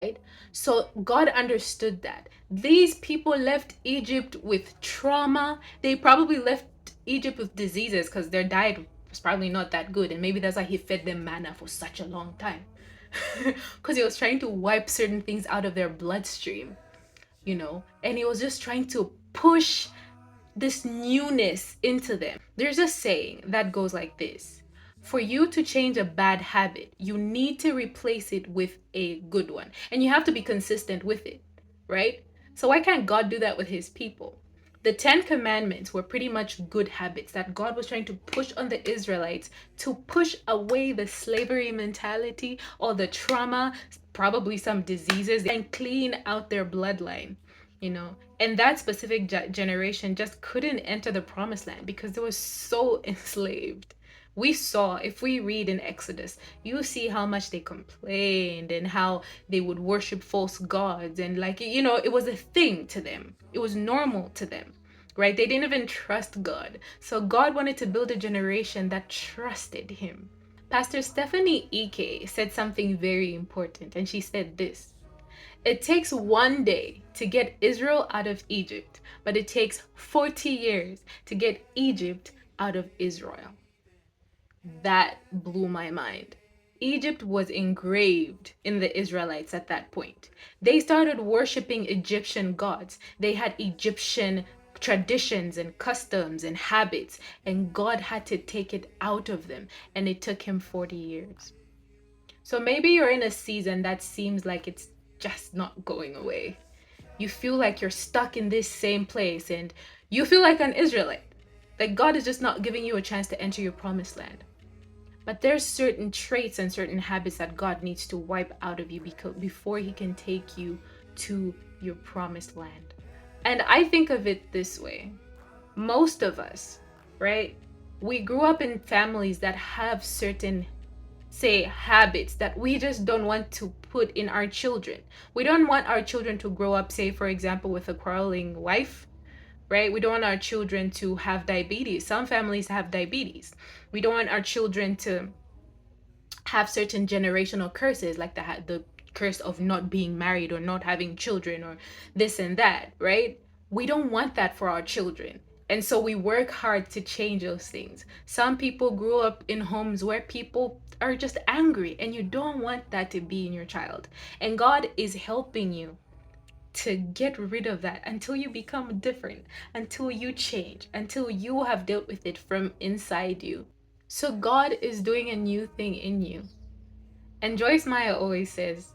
right? So God understood that. These people left Egypt with trauma. They probably left Egypt with diseases because their diet was probably not that good. And maybe that's why he fed them manna for such a long time. Because he was trying to wipe certain things out of their bloodstream, and he was just trying to push this newness into them. There's a saying that goes like this: for you to change a bad habit, you need to replace it with a good one. And you have to be consistent with it, right? So, why can't God do that with his people? The Ten Commandments were pretty much good habits that God was trying to push on the Israelites to push away the slavery mentality or the trauma, probably some diseases, and clean out their bloodline. And that specific generation just couldn't enter the promised land because they were so enslaved. We saw, if we read in Exodus, you see how much they complained and how they would worship false gods. And, it was a thing to them, it was normal to them, right? They didn't even trust God. So, God wanted to build a generation that trusted Him. Pastor Stephanie Ike said something very important, and she said this: it takes one day to get Israel out of Egypt, but it takes 40 years to get Egypt out of Israel. That blew my mind. Egypt was engraved in the Israelites at that point. They started worshiping Egyptian gods. They had Egyptian traditions and customs and habits, and God had to take it out of them, and it took him 40 years. So maybe you're in a season that seems like it's just not going away. You feel like you're stuck in this same place, and you feel like an Israelite. Like God is just not giving you a chance to enter your promised land. But there's certain traits and certain habits that God needs to wipe out of you before he can take you to your promised land. And I think of it this way. Most of us, right? We grew up in families that have certain, say, habits that we just don't want to put in our children. We don't want our children to grow up, say, for example, with a quarreling wife, right? We don't want our children to have diabetes. Some families have diabetes. We don't want our children to have certain generational curses, like the curse of not being married or not having children or this and that, right? We don't want that for our children. And so we work hard to change those things. Some people grew up in homes where people are just angry, and you don't want that to be in your child. And God is helping you to get rid of that until you become different, until you change, until you have dealt with it from inside you. So God is doing a new thing in you. And Joyce Meyer always says,